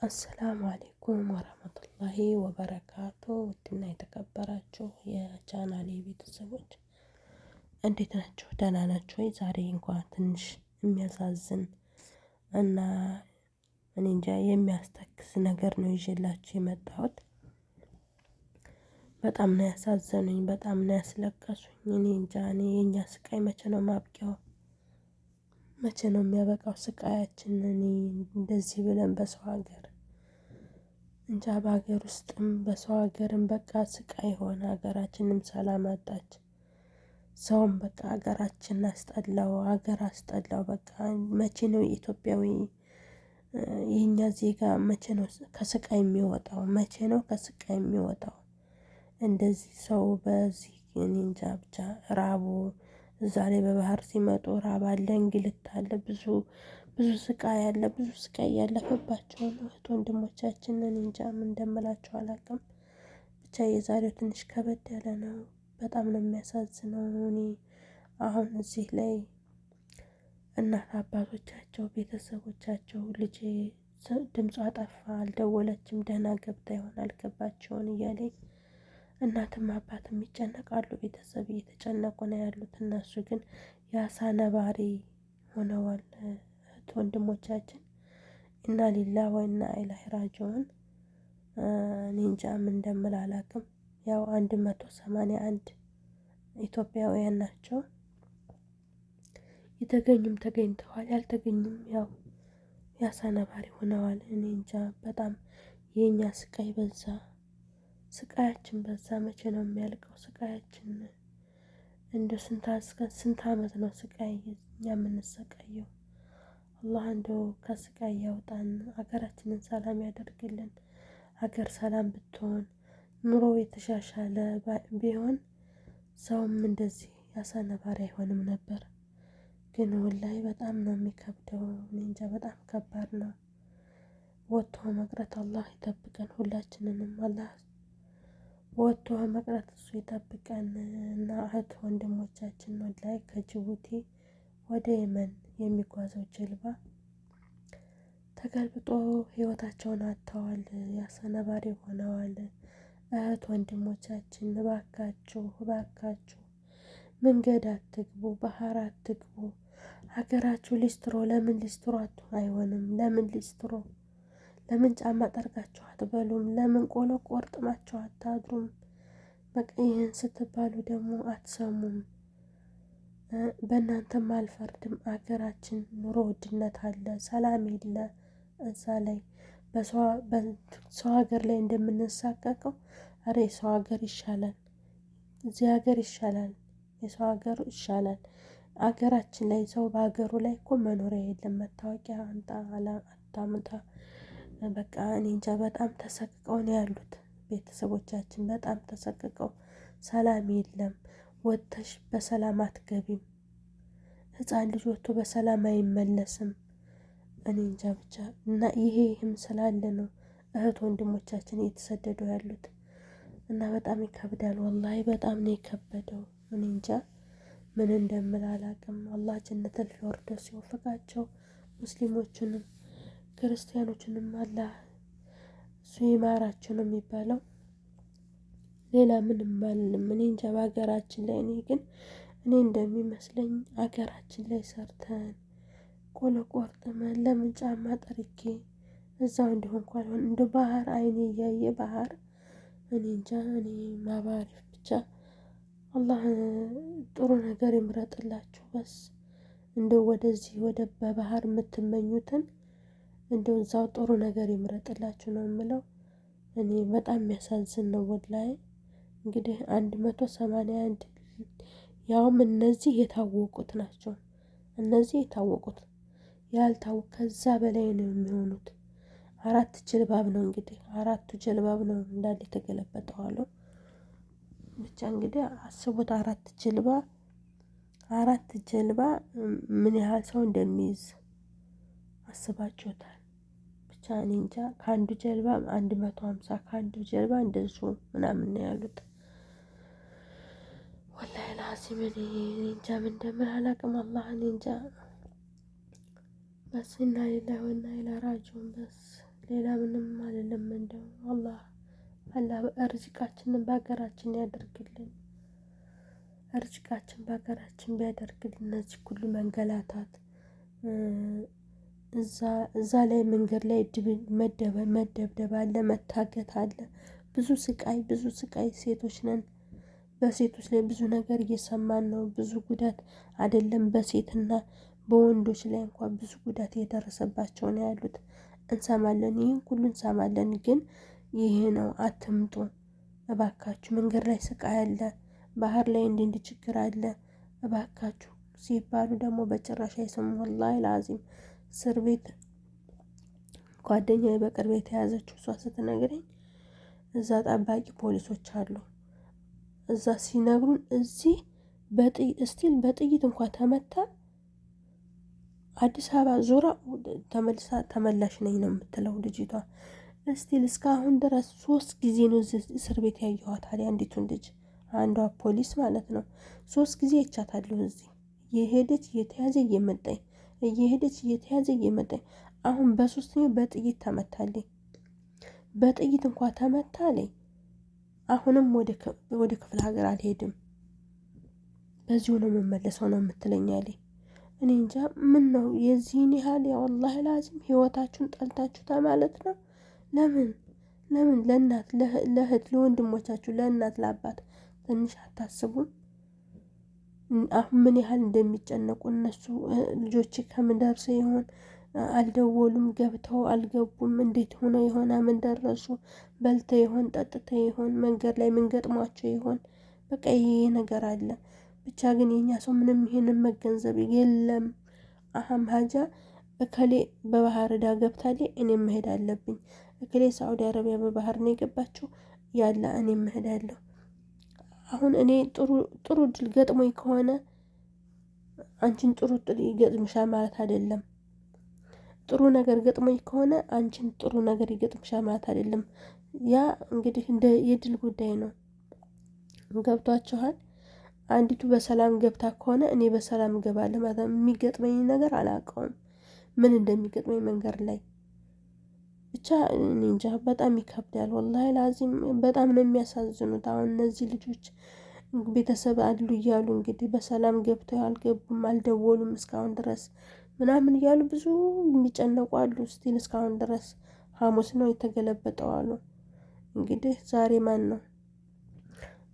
አሰላሙ አሌይኩም ወረህመቱላሂ ወበረካቱ። ውድና የተከበራችሁ የቻናሌ ቤተሰቦች እንዴት ናቸው? ደህና ናቸው ወይ? ዛሬ እንኳን ትንሽ የሚያሳዝን እና እኔ እንጃ የሚያስተክዝ ነገር ነው ይዤላችሁ የመጣሁት። በጣም ነው ያሳዘኑኝ፣ በጣም ነው ያስለቀሱኝ። እኔ እንጃ የእኛ ስቃይ መቼ ነው ማብቂያው? መቼ ነው የሚያበቃው ስቃያችን? እኔ እንደዚህ ብለን በሰው ሀገር እንጃ፣ በሀገር ውስጥም በሰው ሀገርም በቃ ስቃይ ሆነ። ሀገራችንም ሰላም አጣች። ሰውም በቃ ሀገራችን አስጠላው፣ ሀገር አስጠላው። በቃ መቼ ነው ኢትዮጵያዊ የኛ ዜጋ መቼ ነው ከስቃይ የሚወጣው? መቼ ነው ከስቃይ የሚወጣው? እንደዚህ ሰው በዚህ እኔ እንጃ ብቻ ራቡ እዛ ላይ በባህር ሲመጡ ራብ አለ፣ እንግልት አለ፣ ብዙ ስቃይ አለ። ብዙ ስቃይ ያለፈባቸው እህት ወንድሞቻችንን እንጃ ምን እንደምላቸው አላውቅም። ብቻ የዛሬው ትንሽ ከበድ ያለ ነው። በጣም ነው የሚያሳዝነው። እኔ አሁን እዚህ ላይ እናት አባቶቻቸው፣ ቤተሰቦቻቸው ልጄ ድምጿ ጠፋ፣ አልደወለችም፣ ደህና ገብታ ይሆን አልገባቸውን እያለኝ እናትም አባትም ይጨነቃሉ። ቤተሰብ እየተጨነቁ ነው ያሉት። እነሱ ግን የአሳ ነባሪ ሆነዋል እህት ወንድሞቻችን። ኢና ሊላሂ ወኢና ኢለይሂ ራጂዑን። እኔ እንጃ ምን እንደምል አላውቅም። ያው 181 ኢትዮጵያውያን ናቸው። የተገኙም ተገኝተዋል፣ ያልተገኙም ያው የአሳ ነባሪ ሆነዋል። እኔ እንጃ በጣም የኛ ስቃይ በዛ፣ ስቃያችን በዛ። መቼ ነው የሚያልቀው ስቃያችን? እንደ ስንት አመት ነው ስቃይ እኛ የምንሰቃየው? አላህ እንደው ከስቃይ ያውጣን፣ ሀገራችንን ሰላም ያደርግልን። ሀገር ሰላም ብትሆን ኑሮ የተሻሻለ ቢሆን ሰውም እንደዚህ የአሳ ነባሪ አይሆንም ነበር። ግን ወላሂ በጣም ነው የሚከብደው። እኔ እንጃ በጣም ከባድ ነው። ወጥቶ መቅረት አላህ ይጠብቀን ሁላችንንም። አላህ ወጥቶ መቅረት እሱ ይጠብቀን። እና እህት ወንድሞቻችን ወላሂ ከጅቡቲ ወደ የመን የሚጓዘው ጀልባ ተገልብጦ ህይወታቸውን አጥተዋል፣ የአሳ ነባሪ ሆነዋል። እህት ወንድሞቻችን እባካችሁ እባካችሁ መንገድ አትግቡ፣ ባህር አትግቡ። ሀገራችሁ ሊስትሮ ለምን ሊስትሮ አይሆንም? ለምን ሊስትሮ? ለምን ጫማ ጠርጋችሁ አትበሉም? ለምን ቆሎ ቆርጥማችሁ አታድሩም? በቃ ይህን ስትባሉ ደግሞ አትሰሙም። በእናንተም አልፈርድም። ሀገራችን ኑሮ ውድነት አለ፣ ሰላም የለ። እዛ ላይ በሰው ሀገር ላይ እንደምንሳቀቀው አረ የሰው ሀገር ይሻላል፣ እዚህ ሀገር ይሻላል፣ የሰው ሀገር ይሻላል። ሀገራችን ላይ ሰው በሀገሩ ላይ እኮ መኖሪያ የለም። መታወቂያ አንጣ አታምጣ፣ በቃ እኔ እንጃ በጣም ተሰቅቀው ነው ያሉት ቤተሰቦቻችን። በጣም ተሰቅቀው፣ ሰላም የለም። ወጥተሽ በሰላም አትገቢም። ህፃን ልጅ ወጥቶ በሰላም አይመለስም። እኔ እንጃ ብቻ እና ይሄም ስላለ ነው እህት ወንድሞቻችን እየተሰደዱ ያሉት። እና በጣም ይከብዳል ወላሂ፣ በጣም ነው የከበደው። እኔ እንጃ ምን እንደምል አላውቅም። አላህ ጀነተል ፊርደውስ ይወፍቃቸው። ሙስሊሞቹንም ክርስቲያኖቹንም አላህ እሱ ይማራቸው ነው የሚባለው። ሌላ ምንም አልልም። እኔ እንጃ በሀገራችን ላይ እኔ እንደሚመስለኝ ሀገራችን ላይ ሰርተን ቆሎ ቆርጥመን ለምን ጫማ ጠርጌ እዛው እንዲሆን እንኳን እንደ ባህር አይኔ እያየ ባህር እኔ እንጃ እኔ ማባሪፍ ብቻ አላህ ጥሩ ነገር ይምረጥላችሁ። በስ እንደው ወደዚህ ወደ በባህር የምትመኙትን እንደው እዛው ጥሩ ነገር ይምረጥላችሁ ነው የምለው። እኔ በጣም የሚያሳዝን ነው ወላሂ። እንግዲህ 181 ያውም እነዚህ የታወቁት ናቸው። እነዚህ የታወቁት ያልታወቁ ከዛ በላይ ነው የሚሆኑት። 4 ጀልባብ ነው እንግዲህ 4ቱ ጀልባብ ነው እንዳለ የተገለበጠው አሉ። ብቻ እንግዲህ አስቡት 4 ጀልባ ምን ያህል ሰው እንደሚይዝ አስባችሁታል? ብቻ እኔ እንጃ ከአንዱ ጀልባ 150 ከአንዱ ጀልባ እንደሱ ምናምን ነው ያሉት። ወላሂ ላዚም እኔ እንጃ ምን እንደምል አላውቅም። አላህ እኔ እንጃ። በስ ኢና ሊላሂ ወኢና ኢለይሂ ራጂዑን። በስ ሌላ ምንም አይደለም። እንደው አላህ ርዝቃችንን በሀገራችን ያደርግልን። ርዝቃችን በሀገራችን ቢያደርግልን እነዚህ ሁሉ መንገላታት እዛ ላይ መንገድ ላይ መደብደብ አለ፣ መታገት አለ። ብዙ ስቃይ ሴቶች ነን። በሴቶች ላይ ብዙ ነገር እየሰማን ነው። ብዙ ጉዳት አይደለም በሴትና በወንዶች ላይ እንኳን ብዙ ጉዳት እየደረሰባቸው ነው ያሉት። እንሰማለን፣ ይህን ሁሉ እንሰማለን። ግን ይሄ ነው አትምጡ እባካችሁ። መንገድ ላይ ስቃይ አለ፣ ባህር ላይ እንዲህ ችግር አለ እባካችሁ ሲባሉ ደግሞ በጭራሽ አይሰሙም። ወላሂ ላዚም እስር ቤት ጓደኛዬ በቅርብ የተያዘችው እሷ ስትነግረኝ እዛ ጠባቂ ፖሊሶች አሉ። እዛ ሲነግሩን እዚህ በጥይት እንኳን ተመታ አዲስ አበባ ዞራ ተመላሽ ነኝ ነው የምትለው ልጅቷ። እስካሁን ድረስ 3 ጊዜ ነው እስር ቤት ያየኋት። ታዲያ አንዲቱን ልጅ አንዷ ፖሊስ ማለት ነው 3 ጊዜ አይቻታለሁ። እዚህ የሄደች እየተያዘ እየመጣኝ እየሄደች እየተያዘ እየመጣኝ። አሁን በ3ኛው በጥይት ተመታለኝ። በጥይት እንኳን ተመታለኝ። አሁንም ወደ ክፍለ ሀገር አልሄድም፣ በዚሁ ነው የምመለሰው ነው የምትለኝ አለኝ። እኔ እንጃ ምን ነው የዚህን ያህል ወላሂ ላዚም ህይወታችሁን ጠልታችሁታ ማለት ነው። ለምን ለእናት ለእህት ለወንድሞቻችሁ ለእናት ለአባት ትንሽ አታስቡም? አሁን ምን ያህል እንደሚጨነቁ እነሱ ልጆች ከምን ደርሰው ይሆን? አልደወሉም፣ ገብተው አልገቡም፣ እንዴት ሆነው ይሆን? ምን ደረሱ? በልተው ይሆን? ጠጥተው ይሆን? መንገድ ላይ ምን ገጥሟቸው ይሆን? በቃ ይሄ ነገር አለ። ብቻ ግን የኛ ሰው ምንም ይሄንን መገንዘብ የለም። አህም ሀጃ እከሌ በባህር ዕዳ ገብታለች፣ እኔም መሄድ አለብኝ። እከሌ ሳዑዲ አረቢያ በባህር ነው የገባችው፣ ያለ እኔም እሄዳለሁ። አሁን እኔ ጥሩ እድል ገጥሞኝ ከሆነ አንቺን ጥሩ እድል ይገጥምሻል ማለት አይደለም። ጥሩ ነገር ገጥሞኝ ከሆነ አንቺን ጥሩ ነገር ይገጥምሻል ማለት አይደለም። ያ እንግዲህ እንደ የድል ጉዳይ ነው። ገብቷችኋል? አንዲቱ በሰላም ገብታ ከሆነ እኔ በሰላም እገባለሁ ማለት ነው። የሚገጥመኝ ነገር አላውቀውም፣ ምን እንደሚገጥመኝ መንገድ ላይ ብቻ እኔ እንጃ። በጣም ይከብዳል ወላሂ ላዚም። በጣም ነው የሚያሳዝኑት። አሁን እነዚህ ልጆች ቤተሰብ አሉ እያሉ እንግዲህ በሰላም ገብተው አልገቡም፣ አልደወሉም እስካሁን ድረስ ምናምን እያሉ ብዙ የሚጨነቁ አሉ። እስካሁን ድረስ ሐሙስ ነው የተገለበጠው አሉ። እንግዲህ ዛሬ ማን ነው?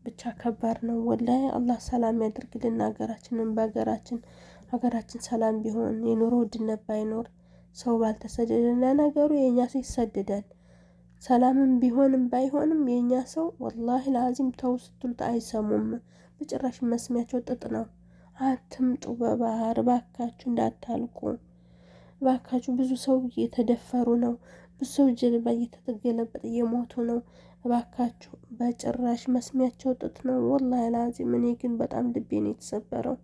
ብቻ ከባድ ነው ወላሂ። አላህ ሰላም ያድርግልን ሀገራችንን። ሀገራችን ሰላም ቢሆን የኑሮ ውድነት ባይኖር ሰው ባልተሰደደ። ለነገሩ የኛ ሰው ይሰደዳል። ሰላምም ቢሆንም ባይሆንም የኛ ሰው ወላሂ ለአዚም ተው ስትሉት አይሰሙም። በጭራሽ መስሚያቸው ጥጥ ነው። አትምጡ በባህር ባካችሁ፣ እንዳታልቁ ባካችሁ። ብዙ ሰው እየተደፈሩ ነው። ብዙ ሰው ጀልባ እየተገለበጠ እየሞቱ ነው። ባካችሁ በጭራሽ መስሚያቸው ጥጥ ነው ወላሂ ለአዚም። እኔ ግን በጣም ልቤ ነው የተሰበረው፣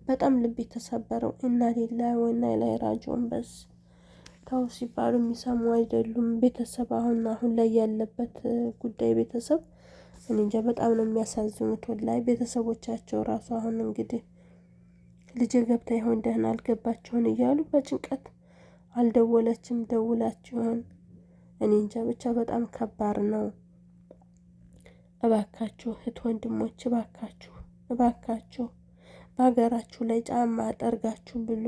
በጣም ልቤ ተሰበረው። ኢና ሊላሂ ወኢና ኢለይሂ ራጂዑን። በስ ተው ሲባሉ የሚሰሙ አይደሉም። ቤተሰብ አሁን ላይ ያለበት ጉዳይ ቤተሰብ እኔ እንጃ በጣም ነው የሚያሳዝኑት ወላሂ። ቤተሰቦቻቸው ራሱ አሁን እንግዲህ ልጅ ገብታ ይሆን ደህና አልገባችሁን እያሉ በጭንቀት አልደወለችም፣ ደውላችሁን እኔ እንጃ ብቻ በጣም ከባድ ነው። እባካችሁ እህት ወንድሞች፣ እባካችሁ በሀገራችሁ ላይ ጫማ ጠርጋችሁ ብሉ።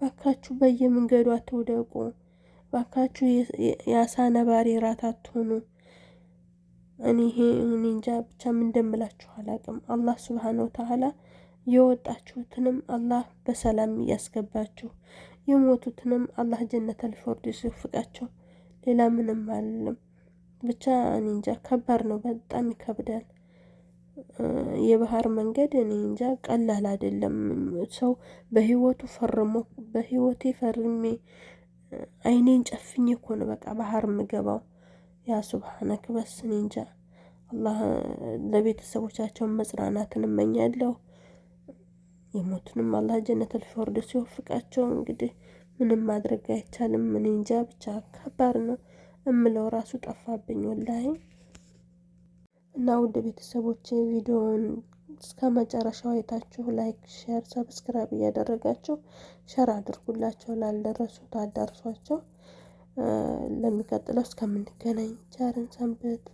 ባካችሁ በየመንገዱ አትውደቁ። ባካችሁ የአሳ ነባሪ ራት አትሆኑ። እኔ እንጃ ብቻ ምን እንደምላችሁ አላውቅም። አላህ ሱብሃነሁ ወተዓላ የወጣችሁትንም አላህ በሰላም ያስገባችሁ፣ የሞቱትንም አላህ ጀነተል ፊርደውስ ይወፍቃቸው። ሌላ ምንም አልልም። ብቻ እኔ እንጃ ከባድ ነው፣ በጣም ይከብዳል። የባህር መንገድ እኔ እንጃ ቀላል አይደለም። ሰው በህይወቴ ፈርሜ አይኔን ጨፍኜ እኮ ነው በቃ ባህር የምገባው። ያ ሱብሃነክ በስ እኔ እንጃ። አላህ ለቤተሰቦቻቸው መጽናናትን እመኛለሁ። የሞቱንም አላህ ጀነተል ፊርደውስ ይወፍቃቸው። እንግዲህ ምንም ማድረግ አይቻልም። እኔ እንጃ ብቻ ከባድ ነው። እምለው ራሱ ጠፋብኝ ወላሂ። እና ውድ ቤተሰቦች ቪዲዮውን እስከ መጨረሻው አይታችሁ ላይክ፣ ሼር፣ ሰብስክራይብ እያደረጋችሁ ሸር አድርጉላቸው። ላልደረሱት አዳርሷቸው። ለሚቀጥለው እስከምንገናኝ ቸርን ሰንብት።